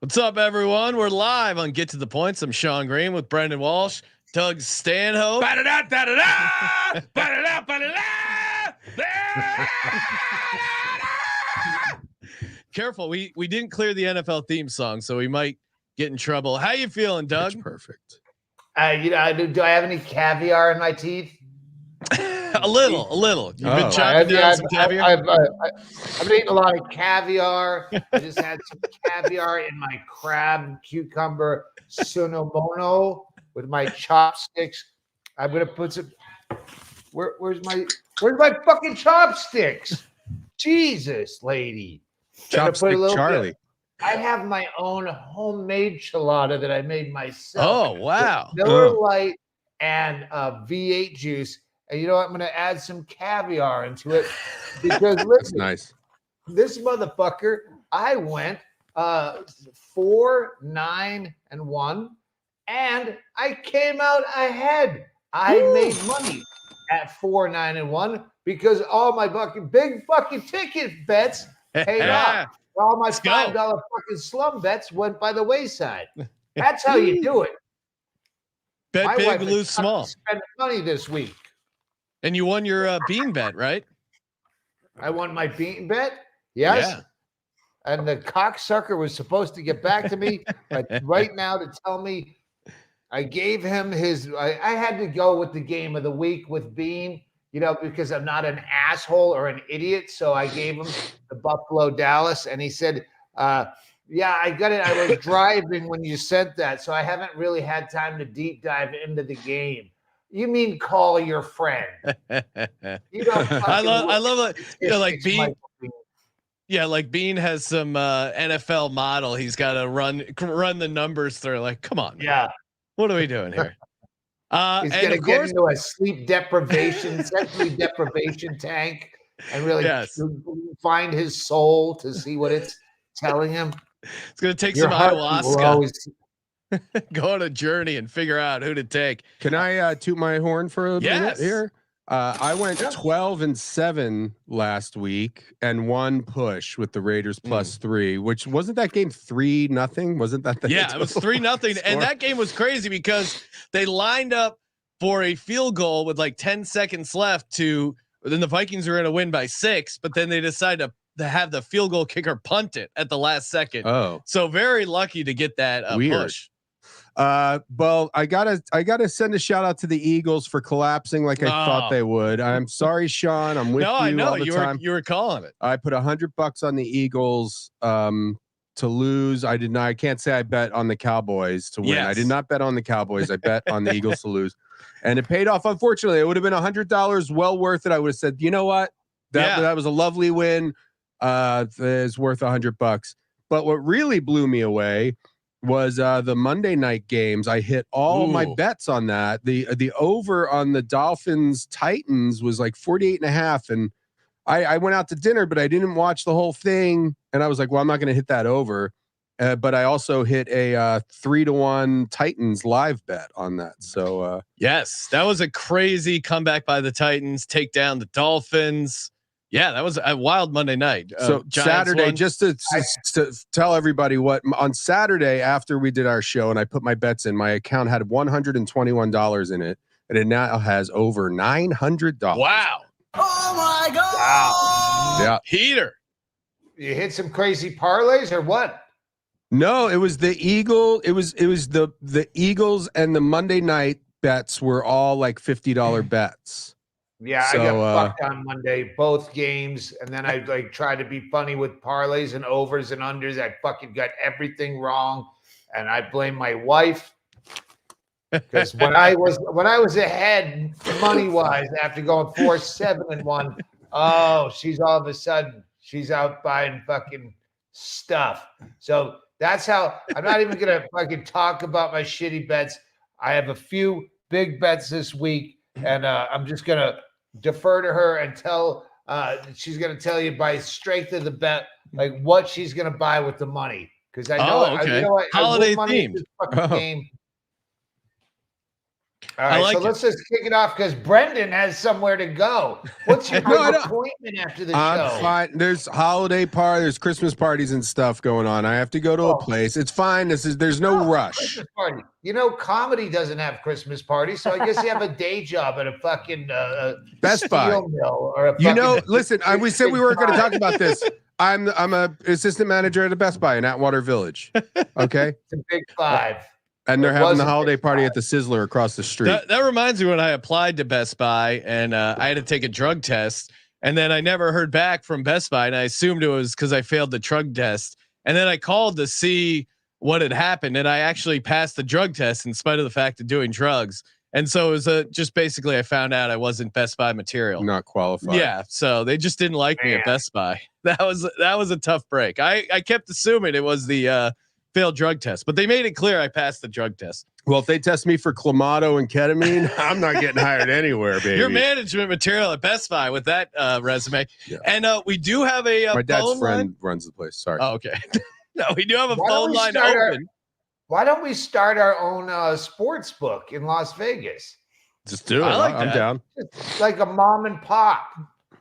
What's up, everyone? We're live on Get to the Points. I'm Sean Green with Brendon Walsh, Doug Stanhope. Careful, we didn't clear the NFL theme song, so we might get in trouble. How you feeling, Doug? It's perfect. Do I have any caviar in my teeth? a little. You've been chopping down some caviar. I've been eating a lot of caviar. I just had some caviar in my crab cucumber sunomono with my chopsticks. I'm gonna put some. Where's my fucking chopsticks? Jesus, lady. Chopstick Charlie. I have my own homemade chilada that I made myself. Oh, wow. Miller Lite and V8 juice. And you know what? I'm going to add some caviar into it because listen, Nice. This motherfucker, I went 4-9-1 and I came out ahead. I made money at 4-9-1 because all my big ticket bets paid off. All my $5 fucking slum bets went by the wayside. That's how you do it. Bet my big, lose small. Spend money this week. And you won your bean bet, right? I won my bean bet. Yes. Yeah. And the cocksucker was supposed to get back to me right now to tell me I gave him his. I had to go with the game of the week with Bean, because I'm not an asshole or an idiot. So I gave him the Buffalo Dallas, and he said, yeah, I got it. I was driving when you sent that, so I haven't really had time to deep dive into the game. You mean call your friend? You don't. I love it. Like Bean. Yeah, like Bean has some NFL model. He's got to run the numbers through. Like, come on. Man. Yeah. What are we doing here? He's going to get into a sensory deprivation tank and really find his soul to see what it's telling him. It's going to take some ayahuasca. Go on a journey and figure out who to take. Can I toot my horn for a minute here? I went 12-7 last week and one push with the Raiders +3, which wasn't that game 3-0. Wasn't that? It was 3-0, and that game was crazy because they lined up for a field goal with like 10 seconds left. Then the Vikings were going to win by 6, but then they decided to have the field goal kicker punt it at the last second. Oh, so very lucky to get that push. Well, I gotta send a shout out to the Eagles for collapsing like I thought they would. I'm sorry, Sean. I'm with you. I know all the time. You were calling it. I put $100 on the Eagles to lose. I can't say I bet on the Cowboys to win. Yes. I did not bet on the Cowboys. I bet on the Eagles to lose, and it paid off. Unfortunately, it would have been $100 well worth it. I would have said, you know what, that was a lovely win. It's worth $100. But what really blew me away was the Monday night games. I hit all my bets on that. The over on the Dolphins Titans was like 48.5. And I went out to dinner, but I didn't watch the whole thing. And I was like, well, I'm not going to hit that over. But I also hit a 3-1 Titans live bet on that. So yes, that was a crazy comeback by the Titans, take down the Dolphins. Yeah, that was a wild Monday night. So Saturday, just to tell everybody what on Saturday after we did our show and I put my bets in, my account had $121 in it, and it now has over $900. Wow! Oh my God! Wow! Yeah, heater. You hit some crazy parlays or what? No, it was the Eagle. It was the Eagles, and the Monday night bets were all like $50 bets. Yeah, so, I got fucked on Monday, both games, and then I tried to be funny with parlays and overs and unders. I fucking got everything wrong, and I blame my wife because when I was ahead money wise after going 4-7-1, she's all of a sudden she's out buying fucking stuff. So that's how I'm not even gonna fucking talk about my shitty bets. I have a few big bets this week. And I'm just going to defer to her and she's going to tell you by strength of the bet, like what she's going to buy with the money. Because I know, holiday themed. Game. All right, like so let's just kick it off because Brendon has somewhere to go. What's your appointment after the show? I'm fine. There's holiday there's Christmas parties and stuff going on. I have to go to a place. It's fine. There's no rush. Christmas party. You know, comedy doesn't have Christmas parties, so I guess you have a day job at a fucking Best Buy mill or a listen, we said we weren't going to talk about this. I'm a assistant manager at a Best Buy in Atwater Village. Okay, it's a big five. And they're having the holiday party at the Sizzler across the street. That reminds me when I applied to Best Buy and I had to take a drug test, and then I never heard back from Best Buy, and I assumed it was because I failed the drug test. And then I called to see what had happened, and I actually passed the drug test in spite of the fact of doing drugs. And so it was just basically I found out I wasn't Best Buy material, not qualified. Yeah, so they just didn't like me at Best Buy. That was a tough break. I kept assuming it was the failed drug test, but they made it clear I passed the drug test. Well, if they test me for Clamato and ketamine, I'm not getting hired anywhere, baby. You're management material at Best Buy with that resume. Yeah. And we do have a my dad's phone friend line. Runs the place. Sorry. Oh, okay. No, we do have a phone line open. Why don't we start our own sports book in Las Vegas? Just do it. I'm down. It's like a mom and pop.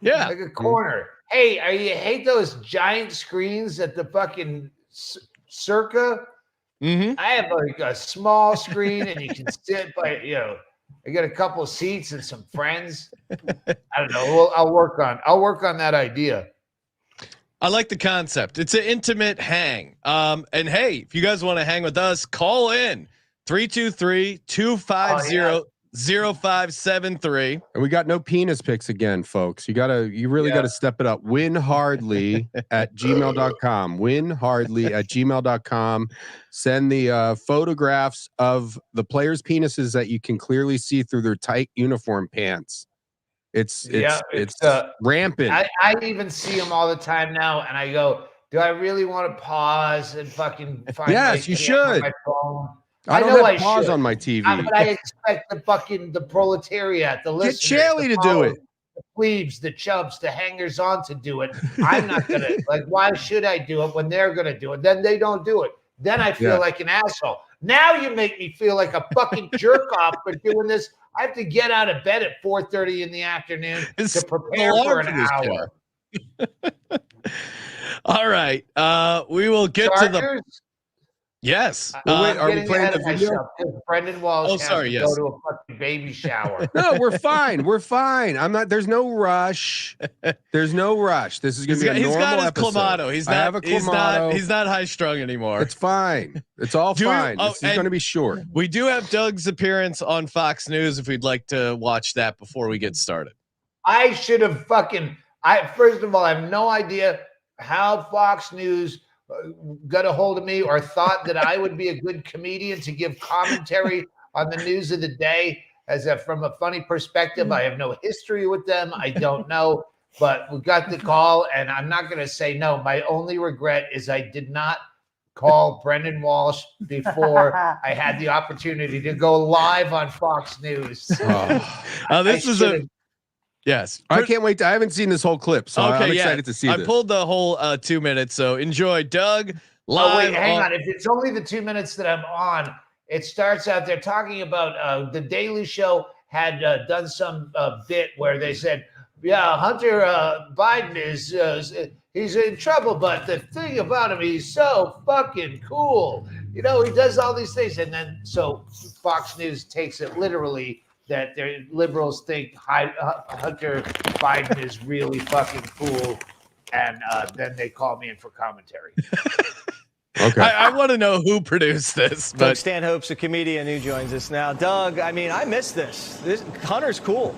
Yeah. Like a corner. Hey, you hate those giant screens at the fucking Circa? Mm-hmm. I have like a small screen and you can sit by, I got a couple of seats and some friends. I don't know. Well, I'll work on that idea. I like the concept. It's an intimate hang. And hey, if you guys want to hang with us, call in 323-250-0573. And we got no penis pics again, folks. You really got to step it up. winhardly@gmail.com. winhardly@gmail.com. Send the photographs of the players' penises that you can clearly see through their tight uniform pants. It's rampant. I even see them all the time now, and I go, do I really want to pause and fucking find yes, you should. My phone? I don't have pause on my TV. But I expect the proletariat, the listeners, get Shelly to do it. The plebes, the chubs, the hangers on to do it. I'm not gonna why should I do it when they're gonna do it? Then they don't do it. Then I feel like an asshole. Now you make me feel like a fucking jerk off for doing this. I have to get out of bed at 4:30 in the afternoon to prepare for an hour. All right. We will get to the. Yes. Wait, are we playing the video? Brendon Walsh go to a fucking baby shower. No, we're fine. We're fine. I'm not. There's no rush. There's no rush. This is gonna be a normal episode. He's got his Clamato. I have a Clamato. He's not high strung anymore. It's fine. It's all fine. This is going to be short. We do have Doug's appearance on Fox News if we'd like to watch that before we get started. I should have first of all, I have no idea how Fox News got a hold of me or thought that I would be a good comedian to give commentary on the news of the day from a funny perspective. I have no history with them. I don't know, but we got the call and I'm not going to say no. My only regret is I did not call Brendon Walsh before I had the opportunity to go live on Fox News. Yes. I can't wait. I haven't seen this whole clip, so I'm excited to see this. I pulled the whole 2 minutes, so enjoy. Doug, live. Oh, wait, hang on. If it's only the 2 minutes that I'm on, it starts out there talking about the Daily Show had done some bit where they said, Hunter Biden he's in trouble, but the thing about him, he's so fucking cool. He does all these things. And then so Fox News takes it literally that the liberals think Hunter Biden is really fucking cool, and then they call me in for commentary. Okay. I want to know who produced this. Doug Stanhope's a comedian who joins us now. Doug, I miss this. Hunter's cool.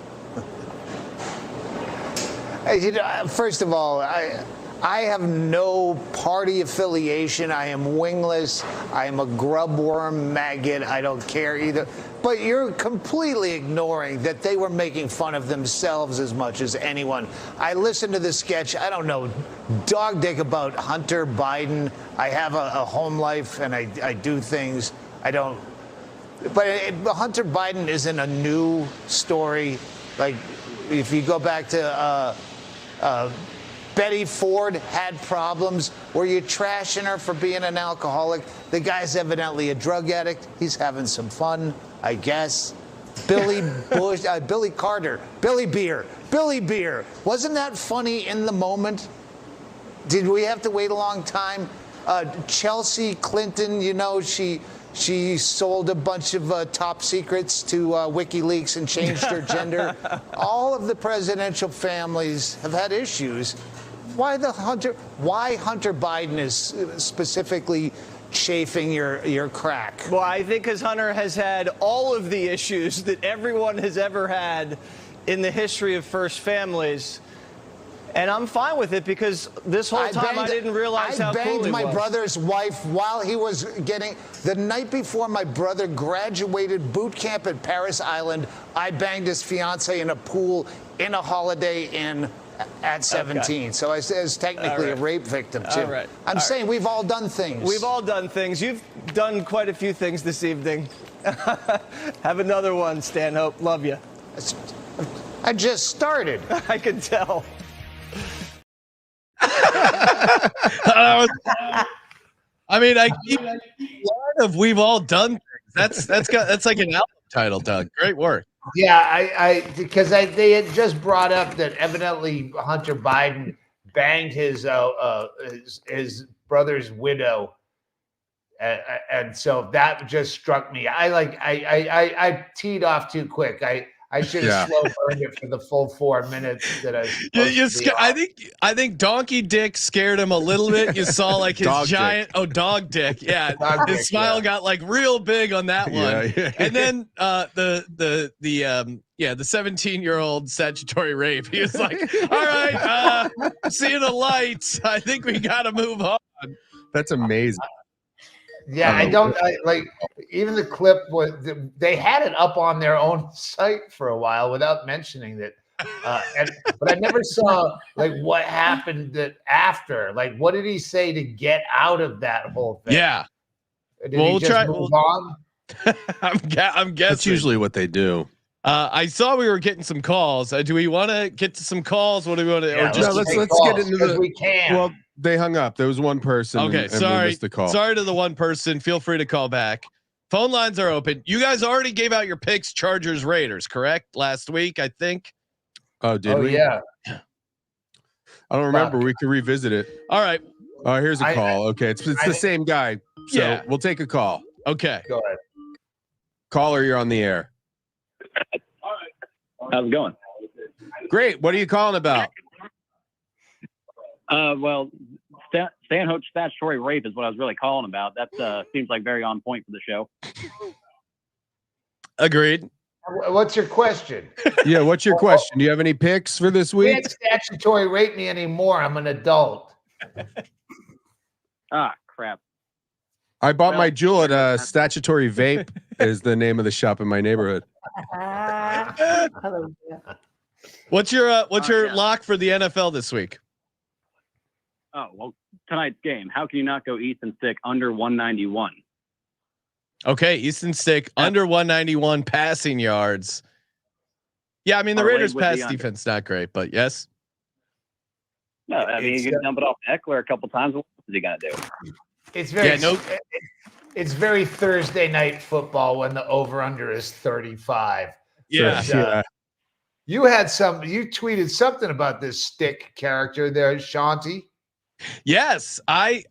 First of all, I have no party affiliation. I am wingless. I am a grubworm maggot. I don't care either. But you're completely ignoring that they were making fun of themselves as much as anyone. I listened to the sketch. I don't know dog dick about Hunter Biden. I have a home life and I do things. I don't. But Hunter Biden isn't a new story. Like if you go back to Betty Ford had problems. Were you trashing her for being an alcoholic? The guy's evidently a drug addict. He's having some fun, I guess. Billy Bush, Billy Carter, Billy Beer. Wasn't that funny in the moment? Did we have to wait a long time? Chelsea Clinton, you know, she sold a bunch of top secrets to WikiLeaks and changed her gender. All of the presidential families have had issues. Why Hunter Biden is specifically chafing your crack? Well, I think because Hunter has had all of the issues that everyone has ever had in the history of first families. And I'm fine with it because this whole time I didn't realize how cool he was. I banged my brother's wife while he was the night before my brother graduated boot camp at Paris Island. I banged his fiance in a pool in a Holiday Inn at 17. Okay. So I was technically a rape victim, too. All right. I'm saying we've all done things. We've all done things. You've done quite a few things this evening. Have another one, Stanhope. Love you. I just started. I can tell. I mean, I keep a lot of we've all done things. That's like an album title, Doug. Great work. Yeah, because they had just brought up that evidently Hunter Biden banged his brother's widow, and so that just struck me. I teed off too quick. I should have slow burned it for the full 4 minutes that I think Donkey Dick scared him a little bit. You saw like his giant dog dick. Yeah, his smile got like real big on that one. Yeah. And then the 17-year-old statutory rape. He was like, "All right, seeing the lights. I think we got to move on." That's amazing. Yeah, I even the clip was they had it up on their own site for a while without mentioning it, but I never saw like what happened after. Like, what did he say to get out of that whole thing? Yeah, did he just move on? I'm guessing that's usually what they do. I saw we were getting some calls. Do we want to get to some calls? What do we want to? Yeah, let's get into the. We can. Well, they hung up. There was one person. Okay, and sorry. we missed the call. Sorry to the one person. Feel free to call back. Phone lines are open. You guys already gave out your picks, Chargers, Raiders, correct? Last week, I think. Oh, did we? Yeah. I don't remember. We can revisit it. All right. Here's a call. Okay, it's the same guy. So we'll take a call. Okay. Go ahead. Caller, you're on the air. How's it going? Great. What are you calling about? Well, Stanhope's statutory rape is what I was really calling about. That seems like very on point for the show. Agreed. What's your question? Yeah, what's your question? Do you have any picks for this week? You can't statutory rape me anymore. I'm an adult. Ah, crap. I bought my jewel at Statutory Vape is the name of the shop in my neighborhood. What's your lock for the NFL this week? Oh, well, tonight's game. How can you not go Easton Stick under 191? Okay, Easton Stick under 191 passing yards. Yeah, I mean the Raiders' pass defense not great, but yes. No, I mean you can dump it off Eckler a couple times. What is he gonna do? It's very Thursday night football when the over/under is 35. Yeah. You tweeted something about this Stick character there, Shanti. Yes, I'm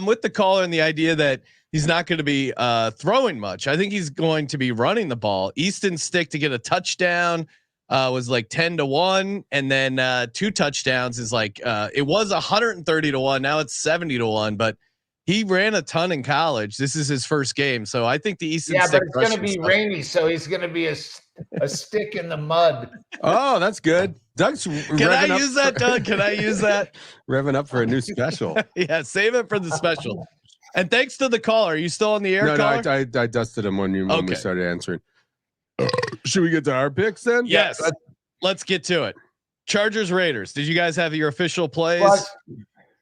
with the caller in the idea that he's not going to be throwing much. I think he's going to be running the ball. Easton Stick to get a touchdown was like 10-1, and then 2 touchdowns is like it was 130-1. Now it's 70-1, but he ran a ton in college. This is his first game, so I think the Easton Stick. Yeah, but it's going to be rainy, so he's going to be a stick in the mud. Oh, that's good. Doug's Can I use that, Doug? Can I use that? Revving up for a new special. Yeah, save it for the special. And thanks to the caller. Are you still on the air? No, I dusted him when we started answering. Should we get to our picks then? Yes. Let's get to it. Chargers, Raiders. Did you guys have your official plays?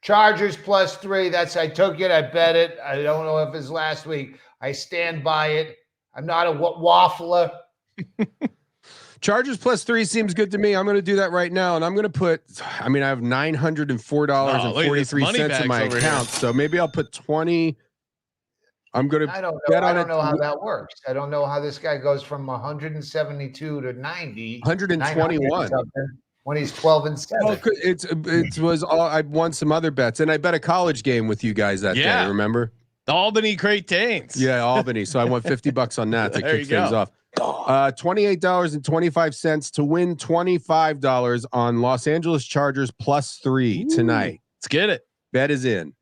Chargers +3. I took it. I bet it. I don't know if it's last week. I stand by it. I'm not a waffler. Chargers +3 seems good to me. I'm going to do that right now, and I'm going to put. I mean, I have $904.43 in my account, so maybe I'll put 20. I'm going I to don't know. bet I on don't it. know how that works. I don't know how this guy goes from 172 to 90, 121 when he's 12 and 7. Well, it was all I won some other bets, and I bet a college game with you guys that day. Remember the Albany Great Danes? Yeah, Albany. So I won $50 on that to There kick things off. $28.25 to win $25 on Los Angeles Chargers +3 tonight. Let's get it. Bet is in.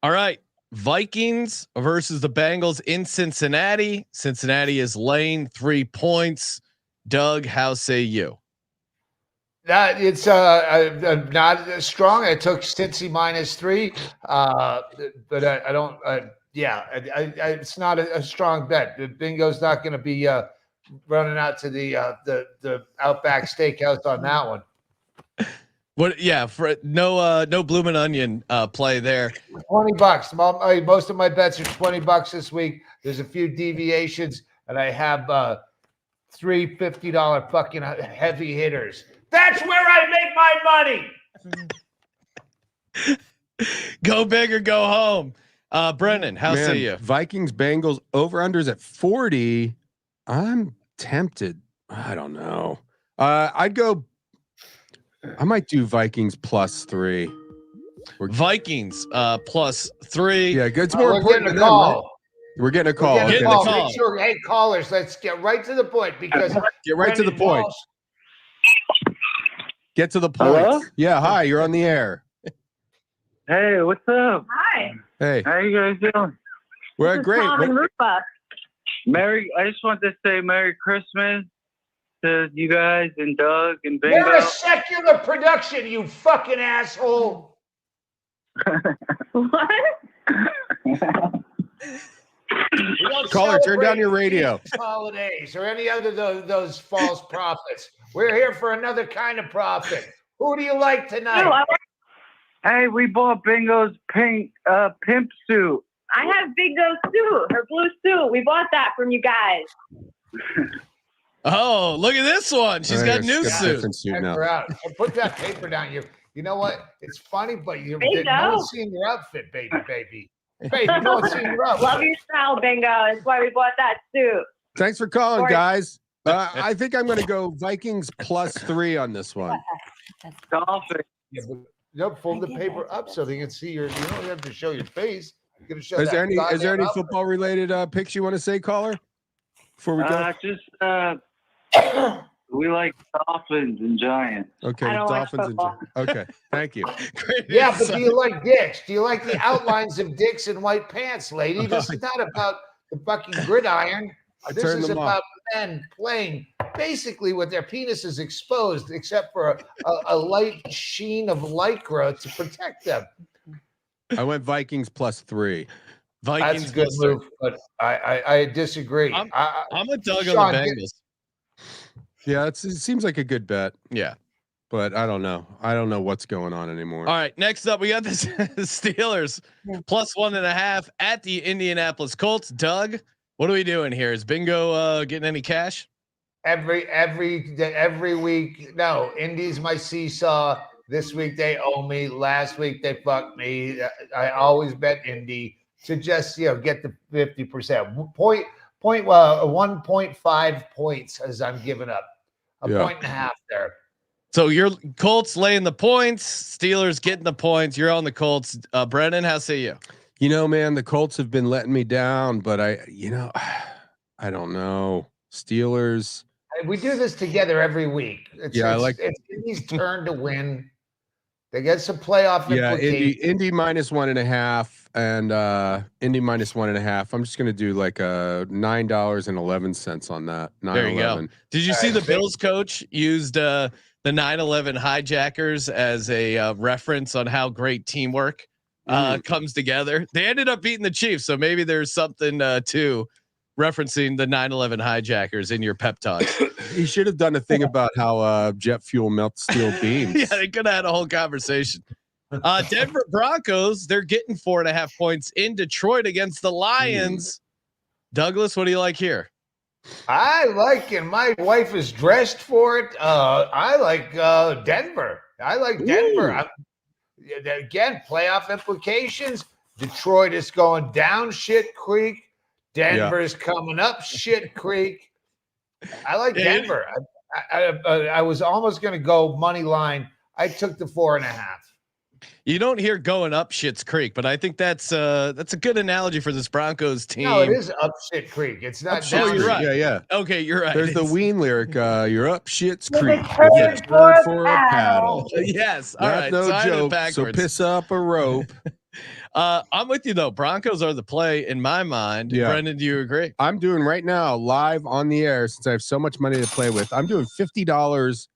All right. Vikings versus the Bengals in Cincinnati. Cincinnati is laying 3 points. Doug, how say you? It's not as strong. I took Cincy -3, but I don't. It's not a strong bet. The Bingo's not going to be running out to the Outback Steakhouse on that one. What? Yeah, for no Bloomin' Onion play there. $20. Most of my bets are $20 this week. There's a few deviations, and I have $3 $50 fucking heavy hitters. That's where I make my money. Go big or go home. Brendon, how say you? Vikings, Bengals, over-unders at 40. I'm tempted. I don't know. I might do Vikings +3. Vikings +3. Yeah, it's more important than them, right? We're getting a call. Make sure, hey, callers, let's get right to the point because get right to the point. Walsh. Get to the point. Hello? Yeah, hi, you're on the air. Hey, what's up? Hi. Hey, How you guys doing? we're This is great. Tom and Rupa. I just want to say Merry Christmas to you guys and Doug and Bingo. We're a secular production, you fucking asshole. What? Caller, turn down your radio. Holidays or any other those false prophets. We're here for another kind of prophet. Who do you like tonight? No, Hey, we bought Bingo's pink pimp suit. I have Bingo's suit, her blue suit. We bought that from you guys. Oh, look at this one. She's got a new suit. Different suit Check now. her out. Put that paper down. You know what? It's funny, but no Bingo. one's seen your outfit, baby. No one's seen your outfit. Love your style, Bingo. That's why we bought that suit. Thanks for calling, Sorry. guys. I think I'm going to go Vikings +3 on this one. Dolphins. Yeah, but fold the paper up so they can see your. You don't have to show your face. You're gonna show. Is there any outfit. football related picks you want to say, caller? Before we go. We like Dolphins and Giants. Okay, I don't watch Dolphins. Okay, thank you. Yeah, but do you like dicks? Do you like the outlines of dicks in white pants, lady? This is not about the fucking gridiron. This turned is them about men playing basically with their penises exposed, except for a light sheen of lycra to protect them. I went Vikings +3. Vikings That's a good +3. move, but I disagree. I'm with Doug Sean, on the Bengals. Yeah, it seems like a good bet, Yeah. but I don't know. I don't know what's going on anymore. All right. Next up, we got the Steelers +1.5 at the Indianapolis Colts. Doug, what are we doing here? Is Bingo getting any cash? Every week. No, Indy's my seesaw. This week they owe me. Last week they fucked me. I always bet Indy to just get the 50%. 1.5 points as I'm giving up. A point and a half there. So your Colts laying the points, Steelers getting the points. You're on the Colts. Brendon, how say you? Man, the Colts have been letting me down, but I don't know. Steelers. We do this together every week. It's Indy's turn to win. They get some playoff implications. Indy -1.5 and Indy -1.5. I'm just gonna do like $9.11 on that. There you go. Did you see the Bills coach used the 9/11 hijackers as a reference on how great teamwork comes together? They ended up beating the Chiefs, so maybe there's something to referencing the 9/11 hijackers in your pep talks. He should have done a thing about how jet fuel melts steel beams. Yeah, they could have had a whole conversation. Denver Broncos, they're getting 4.5 points in Detroit against the Lions. Douglas, what do you like here? I like, and my wife is dressed for it. I like Denver. I like Denver. Again, playoff implications. Detroit is going down shit creek. Denver's coming up shit creek. I like Denver. I was almost going to go money line. I took the 4.5. You don't hear going up Shit's Creek, but I think that's a good analogy for this Broncos team. No, it is up shit creek. It's not down. You're right. Yeah. Okay, you're right. There's the Ween lyric. You're up Shit's With a Creek. turd with a for turd a for a paddle. Yes. All Not right. no so I did it joke. So backwards. piss up a rope. I'm with you though. Broncos are the play in my mind. Yeah. Brendon, do you agree? I'm doing right now live on the air since I have so much money to play with. I'm doing $50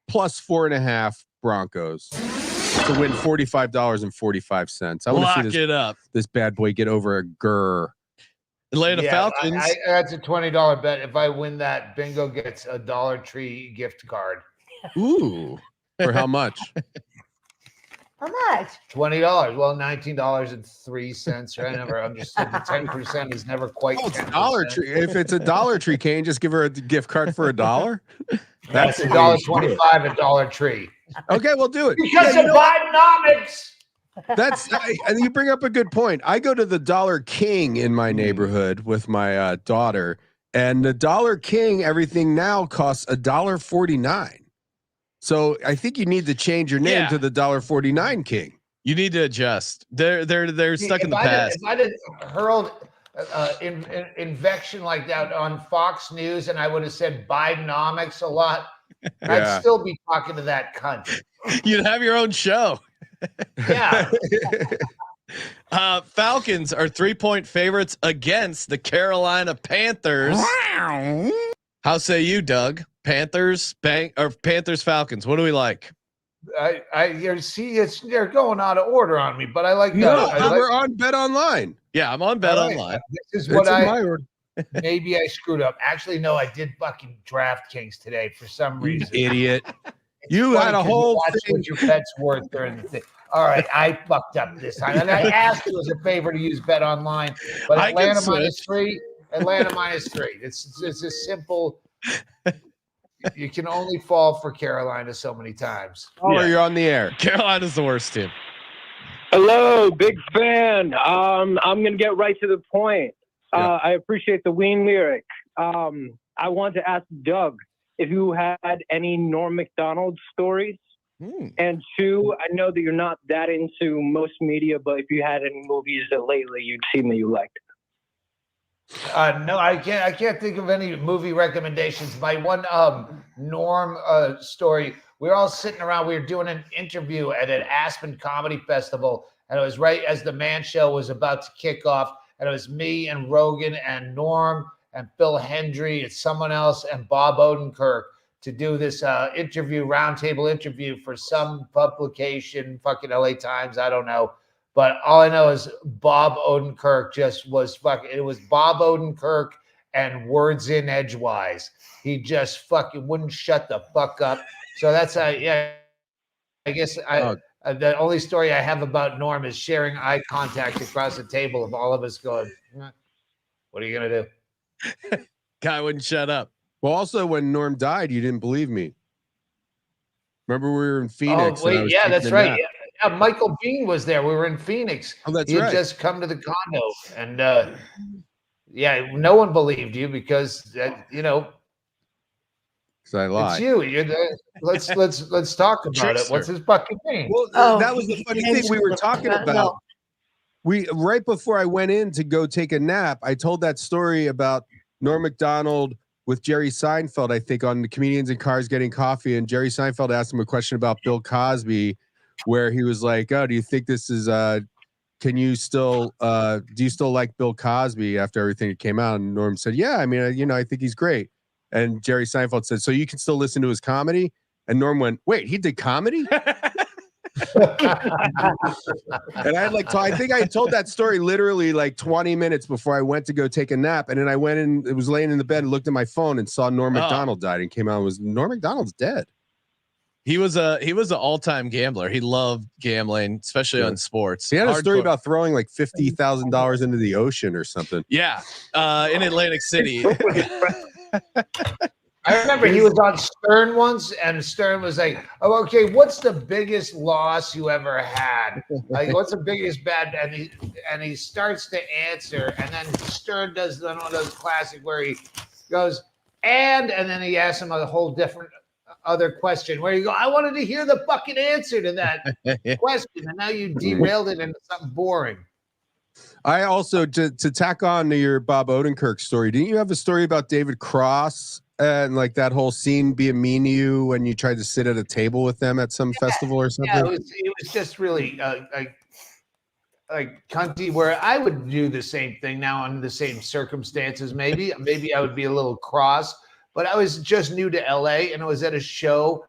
plus 4.5 Broncos to win $45.45. I want to see this bad boy get over a grr. Atlanta Falcons. That's a $20 bet. If I win that, Bingo gets a Dollar Tree gift card. Ooh, for how much? How much? $20. Well, $19.03. Right? I'm just the 10% is never quite. Oh, it's Dollar Tree. If it's a Dollar Tree, can you just give her a gift card for $1? That's $1.25 at Dollar Tree. Okay, we'll do it Because of Bidenomics. And you bring up a good point. I go to the Dollar King in my neighborhood with my daughter, and the Dollar King, everything now costs $1.49. So I think you need to change your name to the $1.49 King. You need to adjust. They're stuck in the past. If I did hurled invection like that on Fox News, and I would have said Bidenomics a lot, I'd still be talking to that cunt. You'd have your own show. Yeah. Falcons are 3-point favorites against the Carolina Panthers. How say you, Doug? Panthers, Panthers, Falcons. What do we like? They're going out of order on me, but I like that. We're on Bet Online. Yeah, I'm on Bet Online. This is what maybe I screwed up. Actually, no, I did fucking DraftKings today for some reason. Idiot. You had a whole thing. What your bet's worth during the thing. All right, I fucked up this time, and I asked you as a favor to use Bet Online, but Atlanta -3. Atlanta -3. It's a simple. You can only fall for Carolina so many times. Oh, you're on the air. Carolina's the worst team. Hello, big fan. I'm going to get right to the point. I appreciate the Ween lyric. I want to ask Doug if you had any Norm Macdonald stories. And two, I know that you're not that into most media, but if you had any movies that lately you'd seen that you liked. No, I can't think of any movie recommendations. My one Norm story, we were all sitting around, we were doing an interview at an Aspen Comedy Festival, and it was right as the Man Show was about to kick off, and it was me and Rogan and Norm and Phil Hendry and someone else and Bob Odenkirk to do this roundtable interview for some publication, fucking LA Times, I don't know. But all I know is Bob Odenkirk it was Bob Odenkirk and words in edgewise. He just fucking wouldn't shut the fuck up. So that's I guess the only story I have about Norm is sharing eye contact across the table of all of us going, what are you going to do? Guy wouldn't shut up. Well, also when Norm died, you didn't believe me. Remember we were in Phoenix. Oh, wait, yeah, that's right. Yeah, Michael Bean was there. We were in Phoenix. Oh, that's he had just come to the condo, and no one believed you because because I lied. It's you. You're the, let's talk about it. What's his fucking name? Well, that was the funny thing we were talking about. Right before I went in to go take a nap, I told that story about Norm Macdonald with Jerry Seinfeld, I think, on the Comedians in Cars Getting Coffee, and Jerry Seinfeld asked him a question about Bill Cosby, where he was like, "Oh, do you think this is do you still like Bill Cosby after everything that came out?" And Norm said, "Yeah, I mean, I think he's great." And Jerry Seinfeld said, "So you can still listen to his comedy?" And Norm went, "Wait, he did comedy?" And I think I told that story literally like 20 minutes before I went to go take a nap. And then I went in, it was laying in the bed and looked at my phone and saw Norm Macdonald died and came out and was Norm Macdonald's dead. He was an all-time gambler. He loved gambling, especially on sports. He had a story about throwing like $50,000 into the ocean or something. Yeah, in Atlantic City. I remember he was on Stern once, and Stern was like, "Oh, okay, what's the biggest loss you ever had? Like, what's the biggest bad?" And he starts to answer, and then Stern does one of those classic where he goes, and then he asks him a whole different other question where you go, "I wanted to hear the fucking answer to that question, and now you derailed it into something boring." I also to tack on to your Bob Odenkirk story. Didn't you have a story about David Cross and like that whole scene being mean to you when you tried to sit at a table with them at some festival or something? Yeah, it was just really like cunty. Where I would do the same thing now under the same circumstances. Maybe I would be a little cross, but I was just new to LA and I was at a show,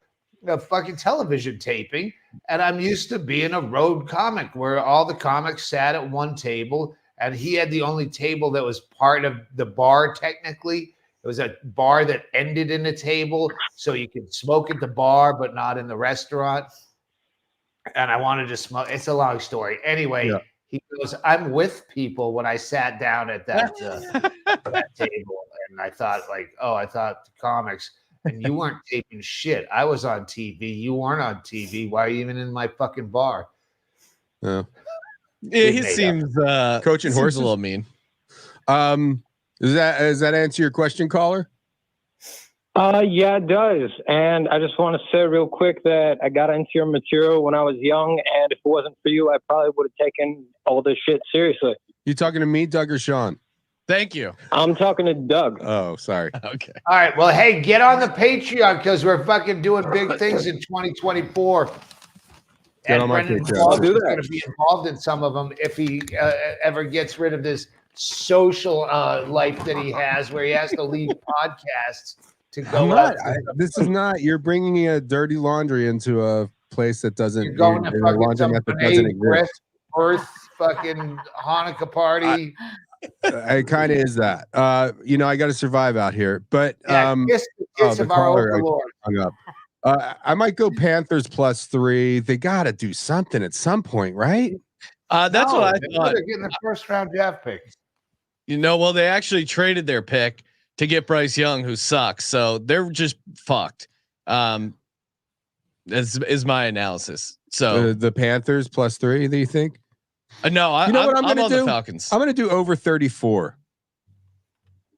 a fucking television taping. And I'm used to being a road comic where all the comics sat at one table and he had the only table that was part of the bar. Technically, it was a bar that ended in a table, so you could smoke at the bar, but not in the restaurant. And I wanted to smoke. It's a long story. Anyway, he goes, "I'm with people when I sat down at that, that table." And I thought I thought the comics. And you weren't taping shit. I was on TV. You weren't on TV. Why are you even in my fucking bar? Yeah, he seems coaching horses a little mean. Does that answer your question, caller? Yeah, it does. And I just want to say real quick that I got into your material when I was young, and if it wasn't for you, I probably would have taken all this shit seriously. You talking to me, Doug, or Sean? Thank you. I'm talking to Doug. Oh, sorry. Okay. All right. Well, hey, get on the Patreon because we're fucking doing big things in 2024. And Brendon Walsh is going to be involved in some of them if he ever gets rid of this social life that he has, where he has to leave podcasts to go out. This is not. You're bringing a dirty laundry into a place that doesn't. You're going to fucking some birth fucking Hanukkah party. It kind of is that. I got to survive out here. But the caller I might go Panthers +3. They got to do something at some point, right? That's what I thought. They're getting the first round draft pick. Well, they actually traded their pick to get Bryce Young, who sucks. So they're just fucked. Is my analysis. So the Panthers +3. Do you think? No, I'm going to do? The Falcons. I'm going to do over 34.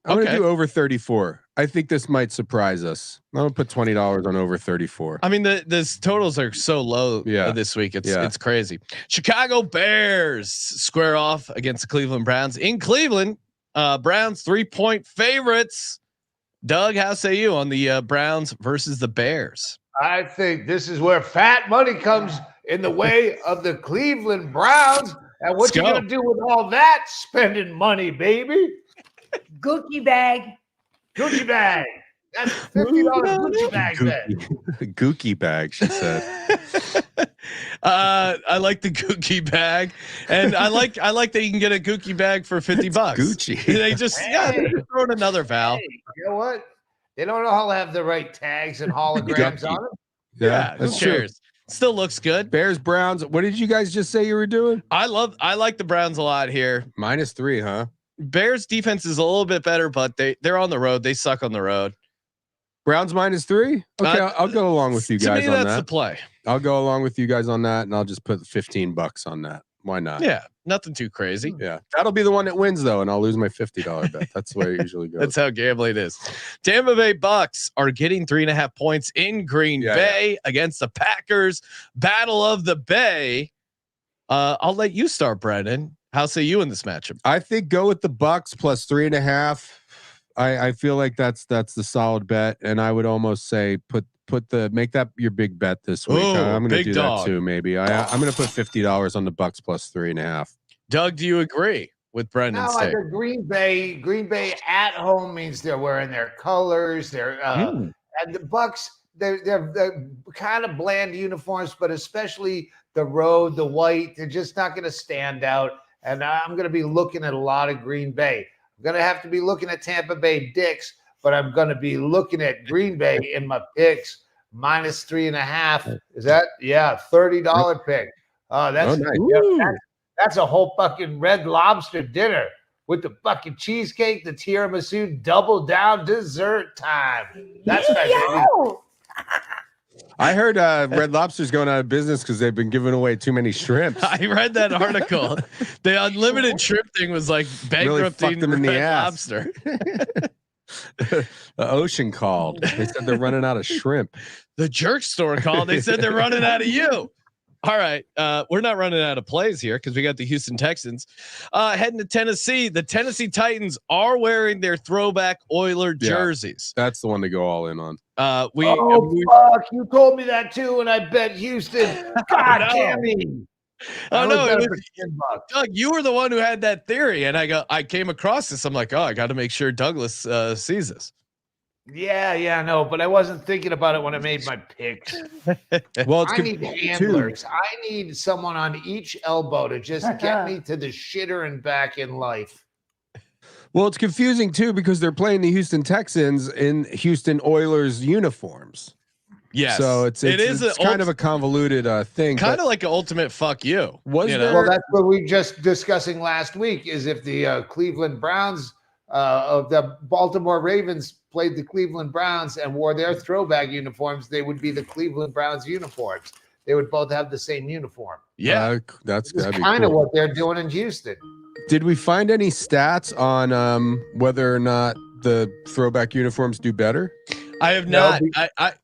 I'm going to do over 34. I think this might surprise us. I'm going to put $20 on over 34. I mean, the totals are so low this week. It's crazy. Chicago Bears square off against the Cleveland Browns in Cleveland. Browns 3-point favorites. Doug, how say you on the Browns versus the Bears? I think this is where fat money comes in the way of the Cleveland Browns. And what you gonna do with all that spending money, baby? Gucci bag. Gucci bag. That's $50 Gucci bag. Gookie bag, she said. I like the Gookie bag, and I like that you can get a Gookie bag for $50. Gucci. They just throw in another vowel. Hey, you know what? They don't all have the right tags and holograms on them. Yeah, that's true. Still looks good. Bears, Browns. What did you guys just say you were doing? I like the Browns a lot here. -3, huh? Bears defense is a little bit better, but they're on the road. They suck on the road. Browns -3. Okay, I'll go along with you guys to me, on that's that. the play. I'll go along with you guys on that, and I'll just put $15 on that. Why not? Yeah, nothing too crazy. Yeah, that'll be the one that wins though, and I'll lose my $50 bet. That's the way it usually goes. That's how gambling it is. Tampa Bay Bucks are getting 3.5 points in Green Bay against the Packers. Battle of the Bay. I'll let you start, Brendon. How say you in this matchup? I think go with the Bucks +3.5. I feel like that's the solid bet, and I would almost say make that your big bet this week. I'm going to do that too. Maybe I'm going to put $50 on the Bucks +3.5. Doug, do you agree with Brendon's take? The Green Bay at home means they're wearing their colors. They're and the Bucks. They're kind of bland uniforms, but especially the road, the white. They're just not going to stand out. And I'm going to be looking at a lot of Green Bay. I'm going to have to be looking at Tampa Bay Dicks, but I'm going to be looking at Green Bay in my picks -3.5. Is that $30 pick? Oh, that's nice. that's a whole fucking Red Lobster dinner with the fucking cheesecake, the tiramisu, double down dessert time. That's what I mean. I heard Red Lobster's going out of business because they've been giving away too many shrimps. I read that article. The unlimited shrimp thing was like bankrupting them in the Red ass. Lobster. The ocean called. They said they're running out of shrimp. The jerk store called. They said they're running out of you. All right. We're not running out of plays here because we got the Houston Texans heading to Tennessee. The Tennessee Titans are wearing their throwback Oiler jerseys. That's the one to go all in on. Fuck! You told me that too, and I bet Houston. God damn me! Oh no, it was, Doug, you were the one who had that theory, and I came across this. I'm like, oh, I got to make sure Douglas sees this. Yeah, no, but I wasn't thinking about it when I made my picks. Well, I need handlers. I need someone on each elbow to just get me to the shitter and back in life. Well, it's confusing too because they're playing the Houston Texans in Houston Oilers uniforms. Yes, so it's kind of a convoluted thing. Kind of like an ultimate fuck you. Well, that's what we just discussing last week. Is if the Cleveland Browns of the Baltimore Ravens played the Cleveland Browns and wore their throwback uniforms, they would be the Cleveland Browns uniforms. They would both have the same uniform. Yeah, that's kind of what they're doing in Houston. Did we find any stats on whether or not the throwback uniforms do better? I have not. I've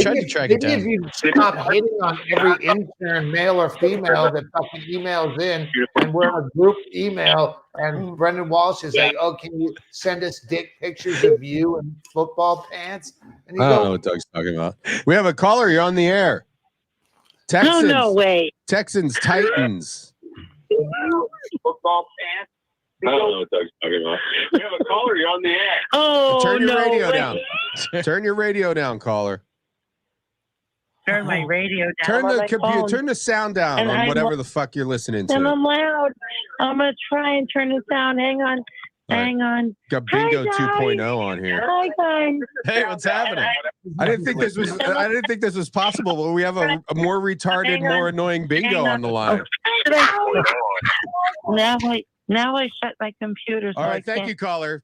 tried to track it down. If you stop hitting on every intern, male or female, that fucking emails in, and we're in a group email, and Brendon Walsh is like, "Oh, can you send us dick pictures of you in football pants?" And I don't know what Doug's talking about. We have a caller. You're on the air. Texans. No way. Texans, Titans. Football pants. I don't know what Doug's talking about. We have a caller. You're on the air. Oh, turn your no radio way. down. Turn your radio down, caller. Turn my radio down. Turn the computer. Turn the sound down And on whatever the fuck you're listening to. And I'm loud. I'm gonna try and turn it down. Hang on. Hang on. Got Bingo 2.0 on here. Hi guys. Hey, what's happening? I didn't think this was possible, but we have a more retarded, more annoying Bingo on the line. Now I shut my computer. So All right, thank you, caller.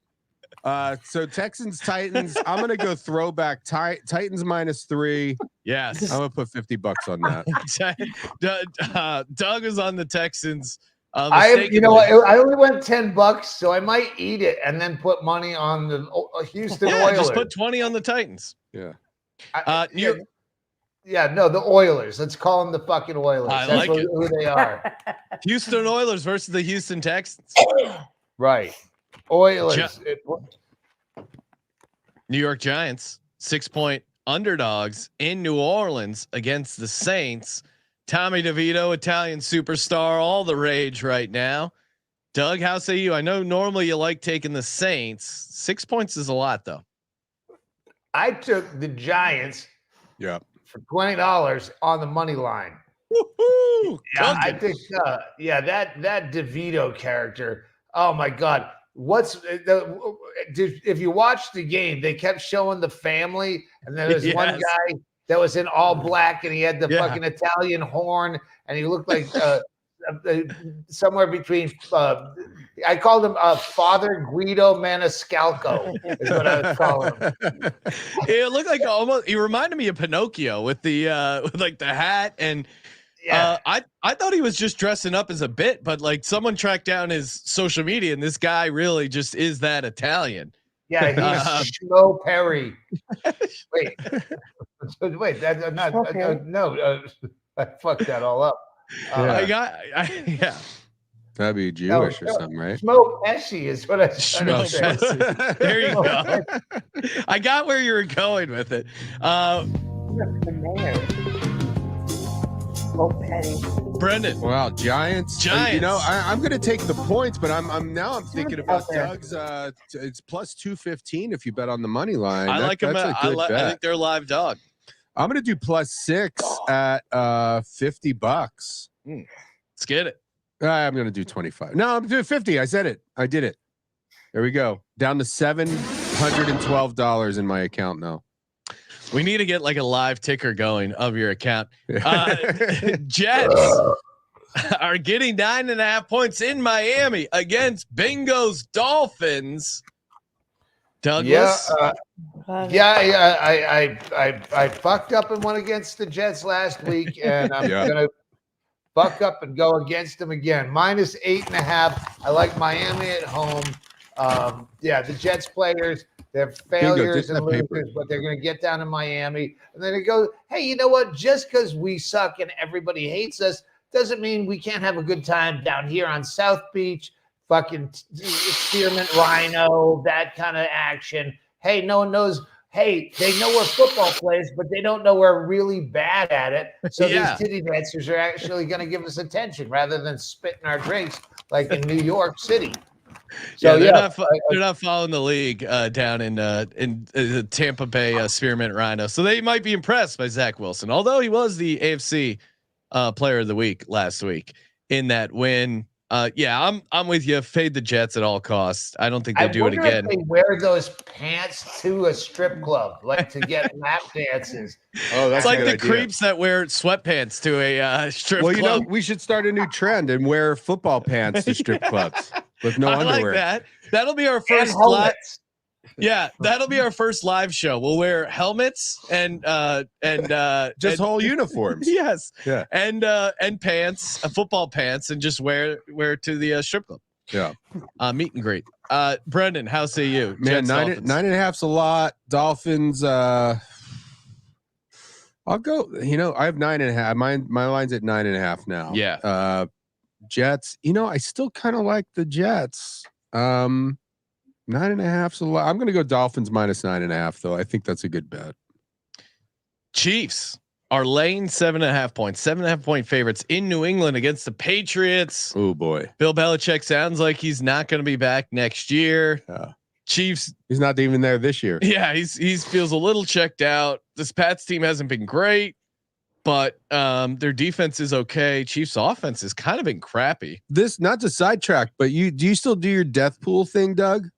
So Texans, Titans. I'm gonna go throwback. Titans -3. Yes, I'm gonna put $50 on that. Doug is on the Texans. You know what? I only went $10, so I might eat it and then put money on the Houston Oilers. Just put 20 on the Titans. Yeah. The Oilers. Let's call them the fucking Oilers. That's like who they are. Houston Oilers versus the Houston Texans. Right. Oilers. New York Giants, 6-point underdogs in New Orleans against the Saints. Tommy DeVito, Italian superstar, all the rage right now. Doug, how say you? I know normally you like taking the Saints. 6 points is a lot, though. I took the Giants. Yeah. For $20 on the money line. Woo-hoo, yeah, I think. That DeVito character. Oh my God. If you watch the game, they kept showing the family, and then there's one guy that was in all black, and he had the fucking Italian horn, and he looked like somewhere between. I called him Father Guido Maniscalco. Is what I was calling him. It looked like almost. He reminded me of Pinocchio with the with like the hat and. Yeah. I thought he was just dressing up as a bit, but like someone tracked down his social media, and this guy really just is that Italian. Yeah, he's Schmo Perry. Wait, that's not. I fucked that all up. That'd be Jewish or something, right? Schmo Pesci is what I was trying to say. There you go. I got where you were going with it. Brendon. Wow, Giants. You know, I'm going to take the points, but I'm thinking about Doug's. It's plus 215 if you bet on the money line. I like them. I think they're live dog. I'm going to do +6 at $50. Let's get it. I'm going to do 25. No, I'm doing 50. I said it. I did it. There we go. Down to $712 in my account now. We need to get like a live ticker going of your account. Jets. are getting 9.5 points in Miami against Bingo's Dolphins. Douglas. I fucked up and went against the Jets last week, and I'm gonna fuck up and go against them again. -8.5. I like Miami at home. The Jets players, they're failures and losers, but they're going to get down to Miami. And then it goes, hey, you know what? Just because we suck and everybody hates us doesn't mean we can't have a good time down here on South Beach, fucking Spearmint Rhino, that kind of action. Hey, no one knows. Hey, they know we're football players, but they don't know we're really bad at it. So these titty dancers are actually going to give us attention rather than spitting our drinks like in New York City. So they're not following the league down in the Tampa Bay Spearmint Rhino, so they might be impressed by Zach Wilson, although he was the AFC Player of the Week last week in that win. I'm with you. Fade the Jets at all costs. I don't think they do it again. If they wear those pants to a strip club, like to get lap dances. Oh, that's like the creeps that wear sweatpants to a strip club. Well, we should start a new trend and wear football pants to strip clubs with no underwear. Like that. That'll be our first live. Yeah, that'll be our first live show. We'll wear helmets and just whole uniforms. Yes. Yeah. And pants, football pants, and just wear to the strip club. Yeah. Meet and greet. Brendon, how say you? Man, Jets, 9.5's a lot. Dolphins. I'll go. I have 9.5. My line's at 9.5 now. Yeah. Jets. I still kind of like the Jets. 9.5's a lot. I'm going to go Dolphins -9.5 though. I think that's a good bet. Chiefs are laying 7.5 points, 7.5 point favorites in New England against the Patriots. Oh boy. Bill Belichick sounds like he's not going to be back next year. Chiefs. He's not even there this year. Yeah. He's feels a little checked out. This Pats team hasn't been great, but their defense is okay. Chiefs offense has kind of been crappy. This, not to sidetrack, but do you still do your death pool thing, Doug?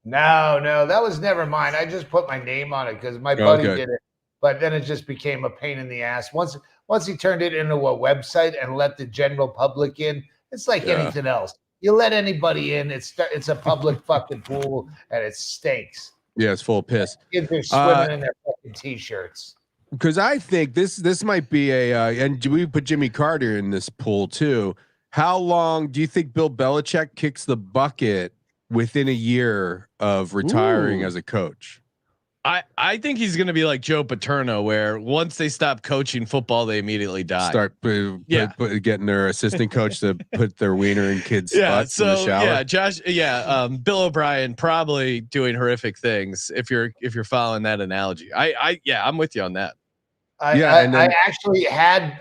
No, that was never mine. I just put my name on it because my buddy did it, but then it just became a pain in the ass. Once he turned it into a website and let the general public in, it's like anything else. You let anybody in, it's a public fucking pool, and it stinks. Yeah, it's full of piss. Kids are swimming in their fucking t-shirts. Because I think this might be and we put Jimmy Carter in this pool too. How long do you think Bill Belichick kicks the bucket within a year of retiring as a coach? I think he's going to be like Joe Paterno, where once they stop coaching football, they immediately die. Start getting their assistant coach to put their wiener in kids' butts in the shower. Bill O'Brien probably doing horrific things if you're following that analogy. I'm with you on that. I actually had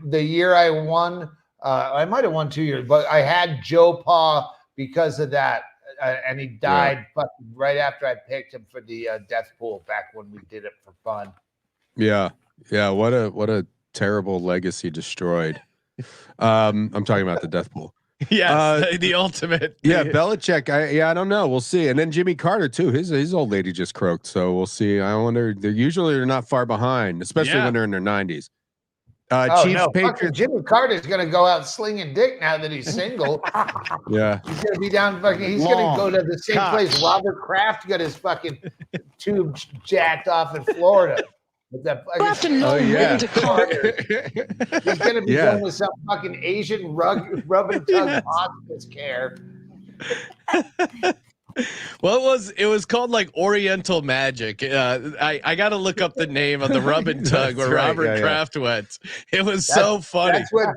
the year I won. I might have won 2 years, but I had Joe Pa because of that. And he died right after I picked him for the death pool back when we did it for fun. Yeah. What a terrible legacy destroyed. I'm talking about the death pool. Yes, the ultimate. Yeah, Belichick. I don't know. We'll see. And then Jimmy Carter too. His old lady just croaked, so we'll see. I wonder. They're not far behind, especially when they're in their 90s. Chiefs, Patriots. Jimmy Carter's going to go out slinging dick now that he's single. Yeah, he's going to be down. He's going to go to the same place Robert Kraft got his fucking tube jacked off in Florida. With that fucking, he's going to be going with some fucking Asian rub and tug hospice care. Well, it was called like Oriental Magic. I got to look up the name of the rub and tug where Robert Kraft went. It was so funny. That's what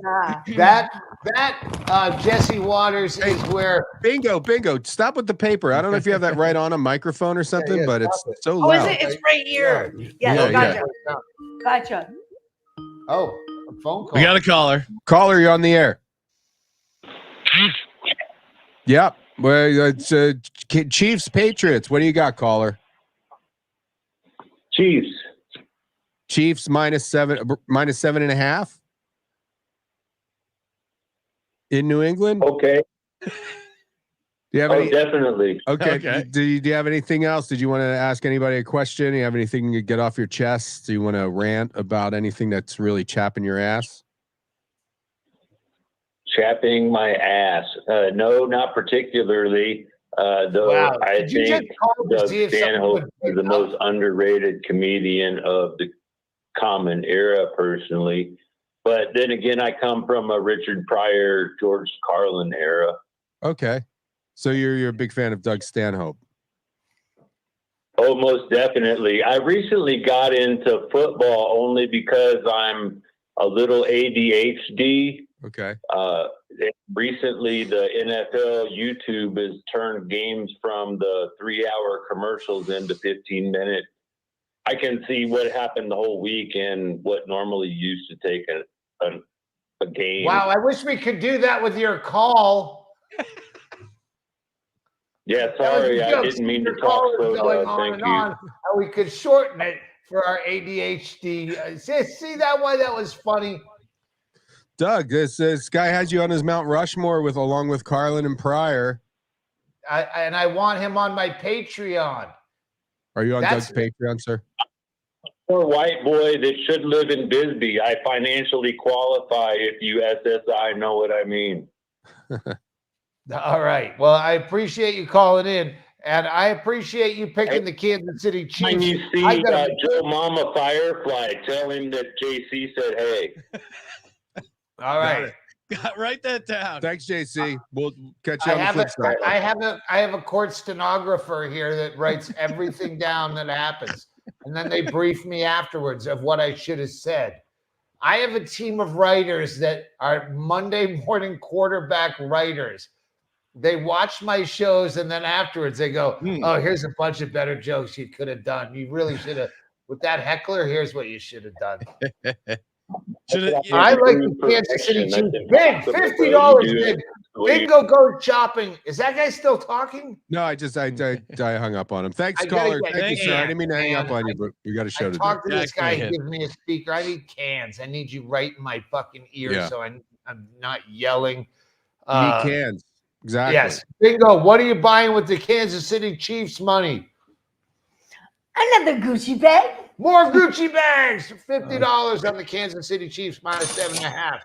that Jesse Waters is where. Bingo. Stop with the paper. I don't know if you have that right on a microphone or something, but it's so loud. Oh, is it? It's right here. Gotcha. Oh, a phone call. We got a caller. Caller, you're on the air. Yep. Well, it's Chiefs, Patriots. What do you got, caller? Chiefs -7.5 in New England. Okay. Do you have any? Definitely. Okay. Do you have anything else? Did you want to ask anybody a question? Do you have anything to get off your chest? Do you want to rant about anything that's really chapping your ass? chapping my ass. No, not particularly. Though Wow. I Did you just think call to Doug see if someone Stanhope would is pick the up? most underrated comedian of the common era, personally. But then again, I come from a Richard Pryor, George Carlin era. Okay. So you're a big fan of Doug Stanhope. Oh, most definitely. I recently got into football only because I'm a little ADHD. Okay. Recently, the NFL YouTube has turned games from the 3-hour commercials into 15-minute. I can see what happened the whole week and what normally used to take a game. Wow, I wish we could do that with your call. Yeah, sorry, I didn't mean to talk so going loud. on Thank and you. on, and we could shorten it for our ADHD. See that why that was funny? Doug, this guy has you on his Mount Rushmore along with Carlin and Pryor. I want him on my Patreon. Are you on Doug's Patreon, sir? Poor white boy that should live in Bisbee. I financially qualify, if you SSI know what I mean. All right. Well, I appreciate you calling in, and I appreciate you picking the Kansas City Chiefs. When you see Joe Mama Firefly, tell him that JC said hey. All right. Write that down. Thanks, JC. We'll catch you on the flip side. I have a court stenographer here that writes everything down that happens, and then they brief me afterwards of what I should have said. I have a team of writers that are Monday morning quarterback writers. They watch my shows, and then afterwards they go, "Oh, here's a bunch of better jokes you could have done. You really should have with that heckler. Here's what you should have done." I like the Kansas City Chiefs. Big $50. Bingo goes shopping. Is that guy still talking? No, I hung up on him. Thanks, caller. Thank you, sir. I didn't mean to hang up on you, but we got a show to do. Talk to this guy. Give me a speaker. I need cans. I need you right in my fucking ear, so I'm not yelling. You need cans. Exactly. Yes. Bingo. What are you buying with the Kansas City Chiefs money? Another Gucci bag. More Gucci bags. $50 on the Kansas City Chiefs -7.5.